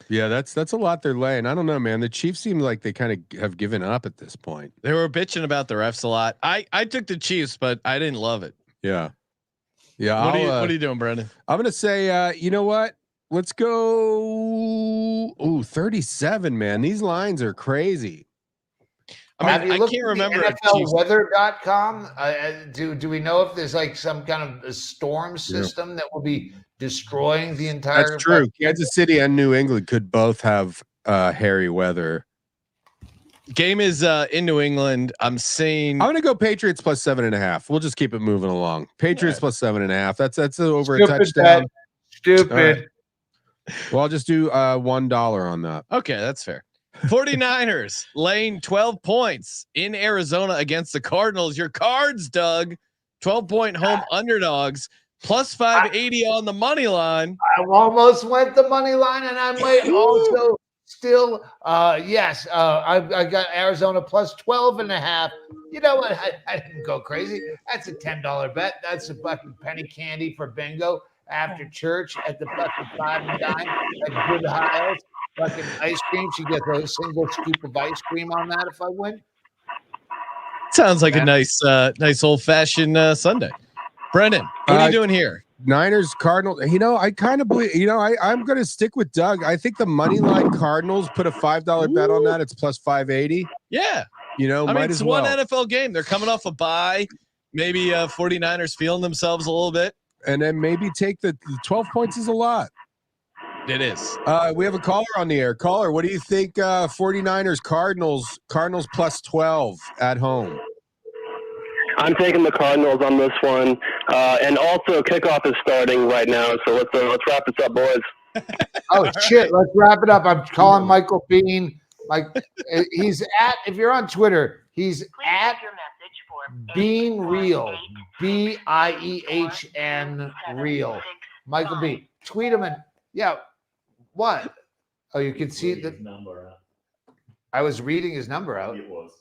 Yeah, that's a lot they're laying. I don't know, man. The Chiefs seem like they kind of have given up at this point. They were bitching about the refs a lot. I took the Chiefs, but I didn't love it. Yeah. Yeah. What are you doing, Brendon? I'm gonna say, you know what? Let's go. 37, man. These lines are crazy. I mean, I can't remember. NFLweather.com. Do we know if there's like some kind of a storm system that will be destroying the entire? That's true. Kansas City and New England could both have hairy weather. Game is in New England. I'm saying I'm gonna go Patriots +7.5. We'll just keep it moving along. Patriots +7.5. That's over a touchdown. Bet. Stupid. Right. Well, I'll just do $1 on that. Okay, that's fair. 49ers laying 12 points in Arizona against the Cardinals. Your Cards, Doug. 12-point home underdogs. +580 on the money line. I almost went the money line, and I might also still yes. I got Arizona +12.5. You know what? I didn't go crazy. That's a $10 bet. That's a fucking penny candy for bingo after church at the fucking 5 and dime at Good Hiles. Fucking ice cream. She gets a single scoop of ice cream on that if I win. Sounds like a nice old-fashioned Sunday. Brendon, what are you doing here? Niners, Cardinals. You know, I kind of believe. You know, I'm going to stick with Doug. I think the money line Cardinals. Put a $5 bet on that. It's +580. Yeah. You know, I mean, it's one NFL game. They're coming off a bye. Maybe 49ers feeling themselves a little bit. And then maybe take the 12 points is a lot. It is. We have a caller on the air. Caller, what do you think? 49ers, Cardinals +12 at home. I'm taking the Cardinals on this one, and also kickoff is starting right now. So let's wrap this up, boys. Oh shit! Let's wrap it up. I'm calling Michael Bean. Like he's at. If you're on Twitter, he's at Bean Real. BIEHN Real. Michael Bean. Tweet him and what? Oh, you can see the number out. I was reading his number out. It was.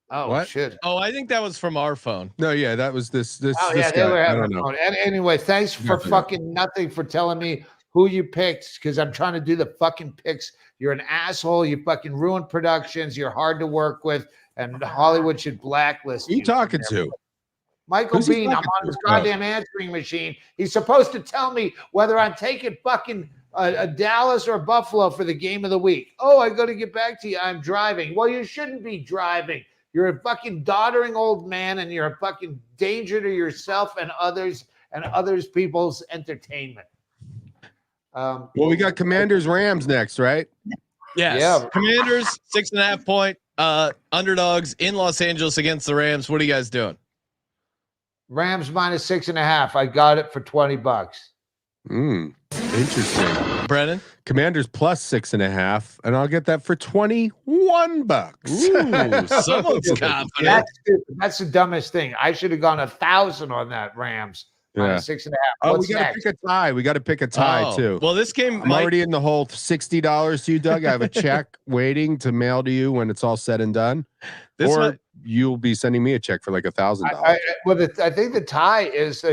Oh what? Shit! Oh, I think that was from our phone. No, yeah, that was this. Oh this yeah, guy. they were having a phone. And anyway, thanks for fucking nothing for telling me who you picked because I'm trying to do the fucking picks. You're an asshole. You fucking ruined productions. You're hard to work with, and Hollywood should blacklist Who you talking to? Michael Who's he Bean. I'm talking on his to? goddamn answering machine. He's supposed to tell me whether I'm taking fucking a Dallas or Buffalo for the game of the week. Oh, I got to get back to you. I'm driving. Well, you shouldn't be driving. You're a fucking doddering old man, and you're a fucking danger to yourself and others people's entertainment. Well, we got Commanders Rams next, right? Yes. Yeah. Commanders 6.5 point underdogs in Los Angeles against the Rams. What are you guys doing? Rams minus 6.5. I got it for $20. Interesting. Brendon? Commanders plus 6.5, and I'll get that for $21. Ooh, someone's confident. That's the dumbest thing. I should have gone 1,000 on that Rams. Minus 6.5. Oh, we got to pick a tie. We got to pick a tie too. Well, this game I'm already in the whole $60 to you, Doug. I have a check waiting to mail to you when it's all said and done. You'll be sending me a check for like $1,000. Well, I think the tie is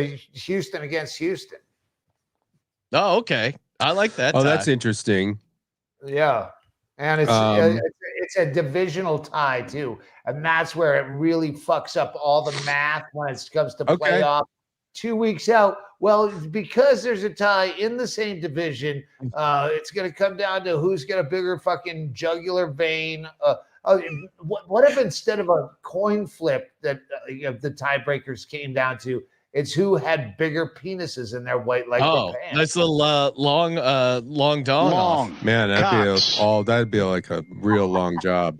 Houston against Houston. Oh, okay. I like that. Oh, that's interesting. Yeah, and it's a divisional tie too, and that's where it really fucks up all the math when it comes to playoff. 2 weeks out. Well, because there's a tie in the same division, it's going to come down to who's got a bigger fucking jugular vein. What if instead of a coin flip that the tiebreakers came down to, it's who had bigger penises in their white leg pants? Nice little long dong. Long. Man, that'd be like a real long job.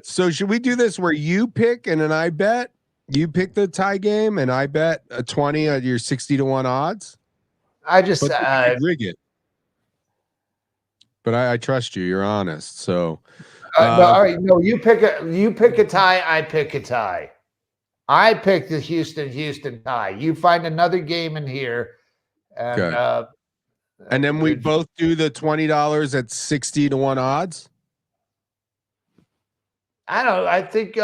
So should we do this where you pick and then I bet? You pick the tie game and I bet a 20 at your 60-1 odds. I just rig it. But I trust you. You're honest. So no, all right. No, you pick a tie. I pick a tie. I pick the Houston tie. You find another game in here, and and then we both do the $20 at 60-1 odds. I don't know. I think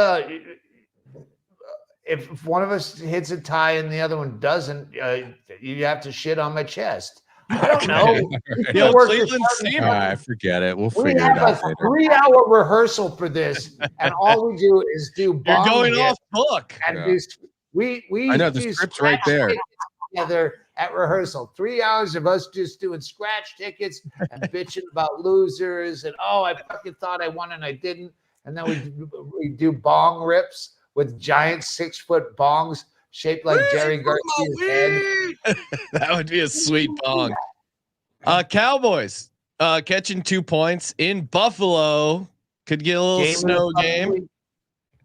if one of us hits a tie and the other one doesn't, you have to shit on my chest. I don't know. I forget it. We'll figure it out. We have a 3-hour rehearsal for this, and all we do is do. You're going off book. And we I know the script's right there. Together at rehearsal, 3 hours of us just doing scratch tickets and bitching about losers, and I fucking thought I won and I didn't, and then we do bong rips with giant 6-foot bongs shaped like Jerry Garcia's head. That would be a sweet bong. Cowboys catching 2 points in Buffalo. Could get a little snow game.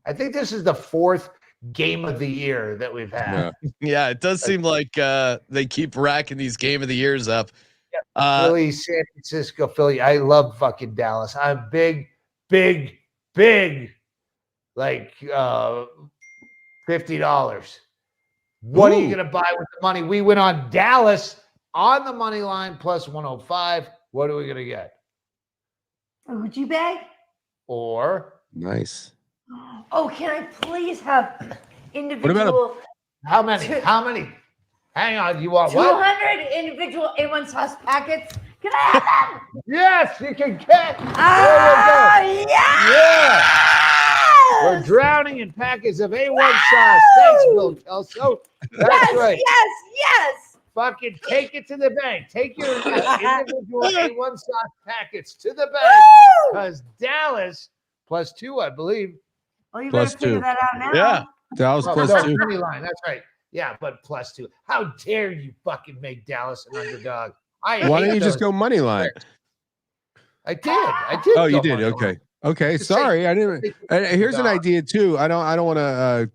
I think this is the 4th game of the year that we've had. Yeah, it does seem like they keep racking these game of the years up. Philly, San Francisco, Philly. I love fucking Dallas. I'm big, like $50. What are you going to buy with the money? We went on Dallas on the money line plus 105. What are we going to get? A Gucci bag? Or nice. Oh, can I please have individual? What about how many? How many? Hang on. You want 200 what? individual A1 sauce packets. Can I have them? Yes, you can get. Yeah. We're drowning in packets of A1 sauce. Thanks, Bill Kelso. That's right. Yes. Fucking take it to the bank. Take your individual A1 sauce packets to the bank. Because Dallas +2, I believe. Oh, you better figure that out now. Yeah. Dallas +2. Money line. That's right. Yeah, but +2. How dare you fucking make Dallas an underdog? Why don't you just go money line? I did. Oh, you did. Okay. Sorry, I didn't. Here's an idea too. I don't want to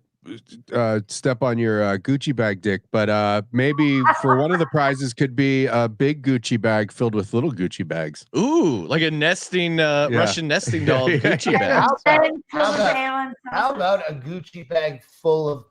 step on your Gucci bag, Dick, but maybe for one of the prizes could be a big Gucci bag filled with little Gucci bags. Ooh, like a nesting Russian nesting doll Gucci bag. How about a Gucci bag full of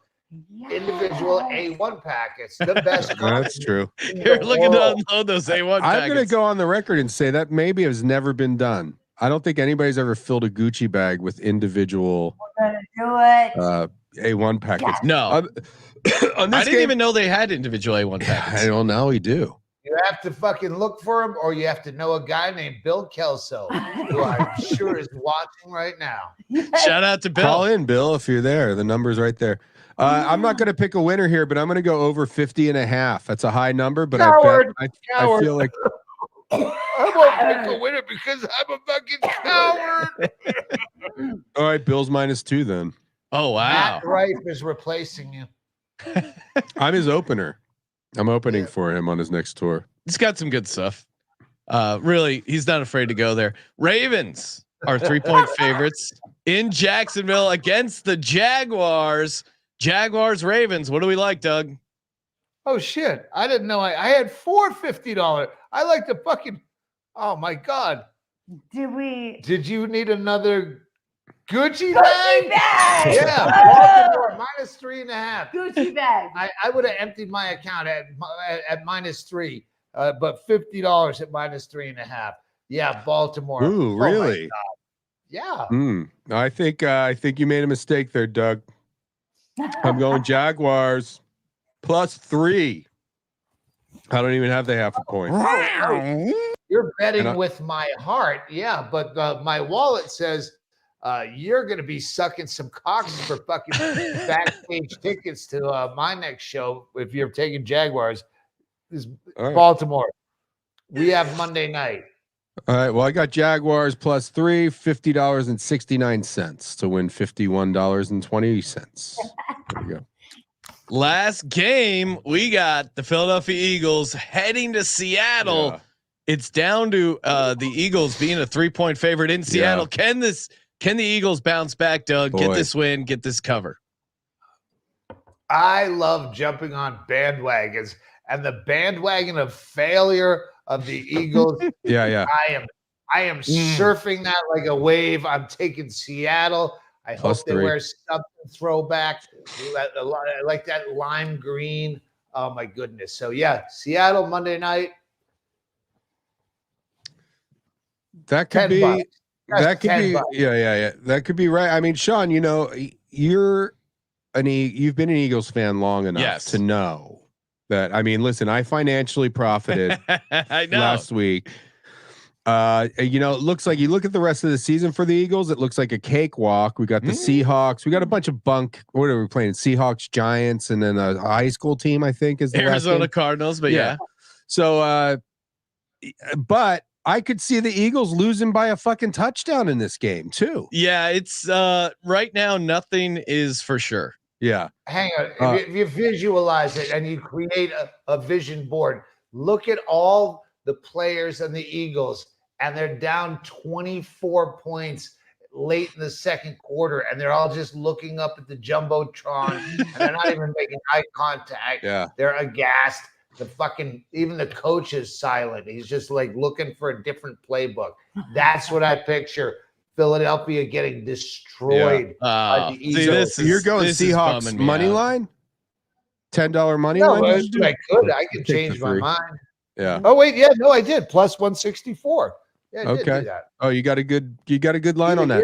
individual A1 packets? The best. That's true. You're looking to unload those A1 packets. I'm going to go on the record and say that maybe has never been done. I don't think anybody's ever filled a Gucci bag with individual A1 packets. No. I didn't even know they had individual A1 packets. I don't know. We do. You have to fucking look for him, or you have to know a guy named Bill Kelso, who I'm sure is watching right now. Shout out to Bill. Call in, Bill, if you're there. The number's right there. I'm not going to pick a winner here, but I'm going to go over 50.5. That's a high number, but I feel like I won't pick a winner because I'm a fucking coward. all right, Bill's -2 then. Oh wow. Matt Rife is replacing you. I'm his opener. I'm opening for him on his next tour. He's got some good stuff. Really, he's not afraid to go there. Ravens are 3-point favorites in Jacksonville against the Jaguars. Jaguars, Ravens. What do we like, Doug? Oh shit! I didn't know I had $450. I like the fucking. Oh my god! Did you need another Gucci bag? Yeah, Baltimore -3.5. Gucci bag. I would have emptied my account at -3, but $50 at -3.5. Yeah, Baltimore. Ooh, really? Yeah. I think you made a mistake there, Doug. I'm going Jaguars +3. I don't even have the half a point. You're betting with my heart, yeah, but my wallet says you're going to be sucking some cocks for fucking backstage tickets to my next show if you're taking Jaguars. Is Baltimore. We have Monday night. All right. Well, I got Jaguars +3, $50.69 to win $51.20. There you go. Last game, we got the Philadelphia Eagles heading to Seattle. Yeah. It's down to the Eagles being a 3-point favorite in Seattle. Yeah. Can the Eagles bounce back, Doug? Get this win, get this cover. I love jumping on bandwagons, and the bandwagon of failure of the Eagles. Yeah. I am surfing that like a wave. I'm taking Seattle. I hope they wear something throwback. I like that lime green. Oh my goodness. So yeah, Seattle Monday night. That could be $10. that could be $10. Yeah. That could be right. I mean, Sean, you know, you've been an Eagles fan long enough to know that. I mean, listen, I financially profited I know. last week. You know, it looks like you look at the rest of the season for the Eagles, it looks like a cakewalk. We got the Seahawks, we got a bunch of bunk. What are we playing? Seahawks, Giants, and then a high school team, I think, is the Arizona Cardinals, but yeah. So but I could see the Eagles losing by a fucking touchdown in this game too. Yeah, it's right now nothing is for sure. Yeah. Hang on. If you visualize it and you create a vision board, look at all the players on the Eagles, and they're down 24 points late in the second quarter, and they're all just looking up at the jumbotron, and they're not even making eye contact. Yeah, they're aghast. Even the coach is silent. He's just like looking for a different playbook. That's what I picture. Philadelphia getting destroyed by the Eagles. You're going Seahawks money line? $10 money line? I could. I could change my mind. Yeah. Oh wait, yeah, no, I did +164. Yeah, I did do that. Oh, you got a good line on that.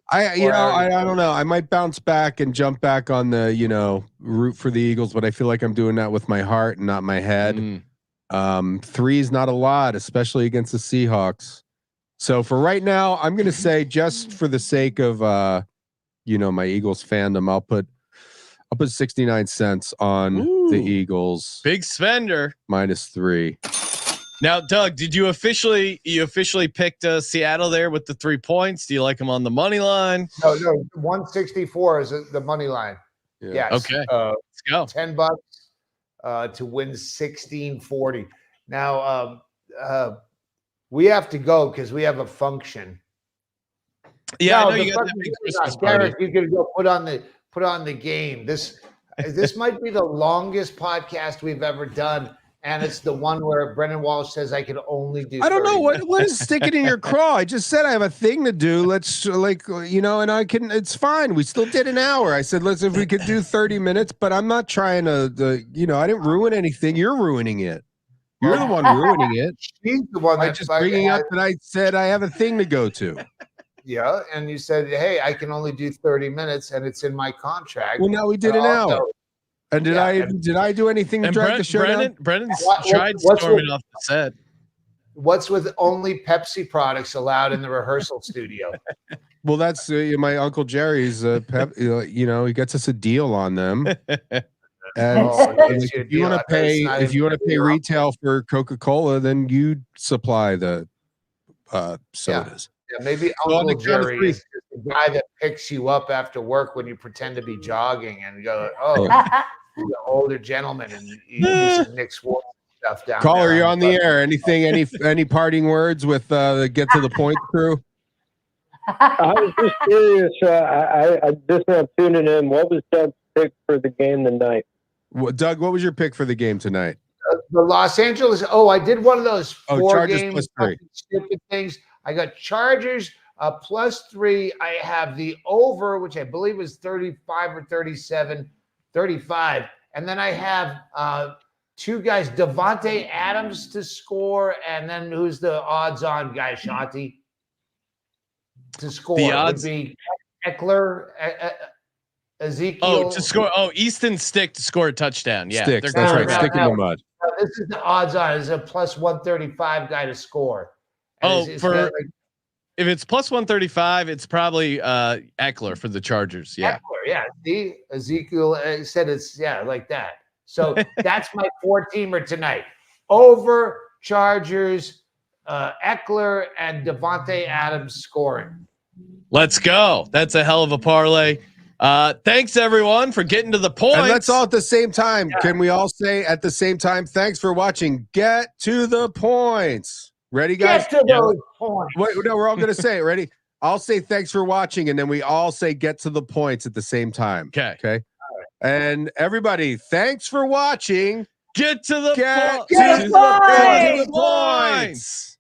I don't know. I might bounce back and jump back on the root for the Eagles, but I feel like I'm doing that with my heart and not my head. 3 is not a lot, especially against the Seahawks. So for right now, I'm gonna say, just for the sake of my Eagles fandom, I'll put 69 cents on the Eagles. Big spender. -3. Now, Doug, did you officially picked Seattle there with the 3 points? Do you like them on the money line? No, 164 is the money line. Yeah. Yes. Okay. Let's go. $10 to win 1640. Now we have to go because we have a function. Yeah, I know you got that big Christmas party. Garrett, you could go put on the game. This might be the longest podcast we've ever done. And it's the one where Brendan Walsh says I can only do. I don't know what is sticking in your craw. I just said I have a thing to do. Let's and I can. It's fine. We still did an hour. I said let's if we could do 30 minutes, but I'm not trying to. I didn't ruin anything. You're ruining it. You're the one ruining it. She's the one that's just bringing up that I said I have a thing to go to. Yeah, and you said, hey, I can only do 30 minutes, and it's in my contract. Well, now we did an hour. And did I do anything to drag the show down? Brendon's tried storming off the set. What's with only Pepsi products allowed in the rehearsal studio? Well, that's my Uncle Jerry's. You know, he gets us a deal on them. And if you want to pay retail for Coca-Cola, then you supply the sodas. Yeah, maybe Uncle Jerry is the guy that picks you up after work when you pretend to be jogging and go, "Oh, you're an older gentleman," and you do some Nick Swartz stuff down there. Caller, you're on the air. Anything? Any parting words with the Get to the Point crew? I was just curious. I just want tuning in. What was Doug's pick for the game tonight? Doug, what was your pick for the game tonight? The Los Angeles. Oh, I did one of those Chargers game +3 stupid things. I got Chargers +3. I have the over, which I believe is 35 or 37, 35. And then I have two guys, Devontae Adams to score. And then who's the odds-on guy, Shanti? To score. The odds would be Eckler, Ezekiel. Oh, to score. Oh, Easton Stick to score a touchdown. Yeah. Sticks. That's right. Stick in the mud. This is the odds-on. It's a +135 guy to score. And if it's +135, it's probably Eckler for the Chargers. Yeah. Eckler, yeah. See, Ezekiel said it's like that. So that's my 4-teamer tonight. Over Chargers, Eckler and Devontae Adams scoring. Let's go. That's a hell of a parlay. Thanks everyone for getting to the point. And let's all at the same time. Yeah. Can we all say at the same time? Thanks for watching. Get to the points. Ready, guys? Get to those points. Wait, no, we're all going to say it. Ready? I'll say thanks for watching, and then we all say get to the points at the same time. Okay. Okay. Right. And everybody, thanks for watching. Get to the points.